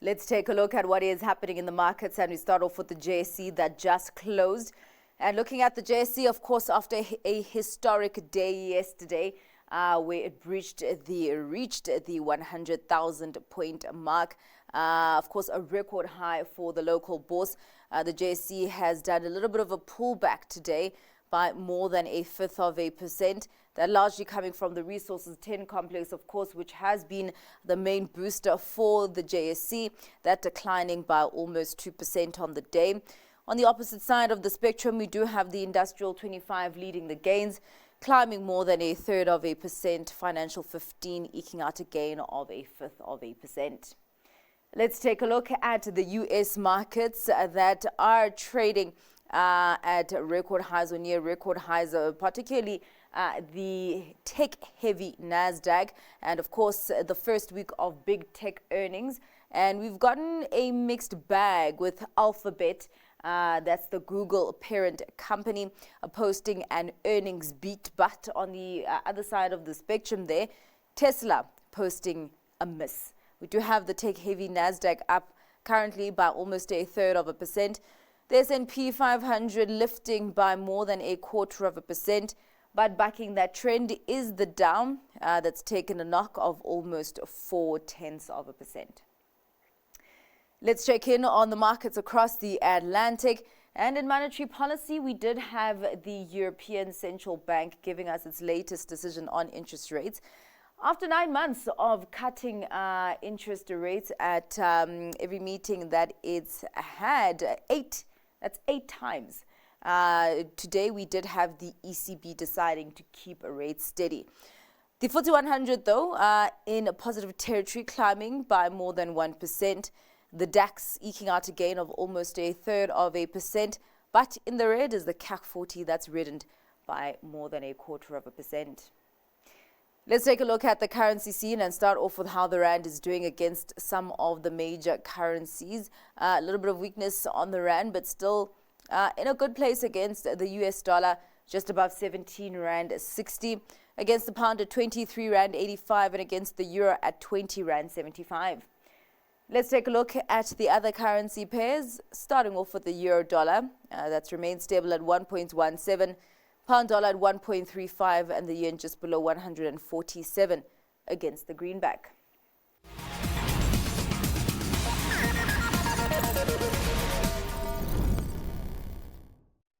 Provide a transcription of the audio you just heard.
Let's take a look at what is happening in the markets, and we start off with the JSE that just closed. And looking at the JSE, of course, after a historic day yesterday, where it reached the 100,000 point mark. Of course, a record high for the local bourse. The JSE has done a little bit of a pullback today by more than 0.1%. That largely coming from the Resources 10 complex, of course, which has been the main booster for the JSE, that declining by almost 2% on the day. On the opposite side of the spectrum, we do have the Industrial 25 leading the gains, climbing more than 0.33%, Financial 15 eking out a gain of 0.1%. Let's take a look at the U.S. markets that are trading at record highs or near record highs, particularly the tech-heavy NASDAQ, and of course the first week of big tech earnings. And we've gotten a mixed bag with Alphabet, that's the Google parent company, posting an earnings beat, but on the other side of the spectrum there, Tesla posting a miss. We do have the tech-heavy NASDAQ up currently by almost 0.33%. The S&P 500 lifting by more than 0.25%, but backing that trend is the Dow that's taken a knock of almost 0.4%. Let's check in on the markets across the Atlantic. And in monetary policy, we did have the European Central Bank giving us its latest decision on interest rates. After 9 months of cutting interest rates at every meeting that it's had, that's eight times. Today, we did have the ECB deciding to keep a rate steady. The FTSE 100, though, in a positive territory, climbing by more than 1%. The DAX eking out a gain of almost 0.33%. But in the red is the CAC 40 that's reddened by more than 0.25%. Let's take a look at the currency scene and start off with how the rand is doing against some of the major currencies. A little bit of weakness on the rand, but still in a good place against the US dollar, just above 17 rand 60. Against the pound at 23 rand 85, and against the euro at 20 rand 75. Let's take a look at the other currency pairs, starting off with the euro dollar. That's remained stable at 1.17. Pound dollar at 1.35, and the yen just below 147 against the greenback.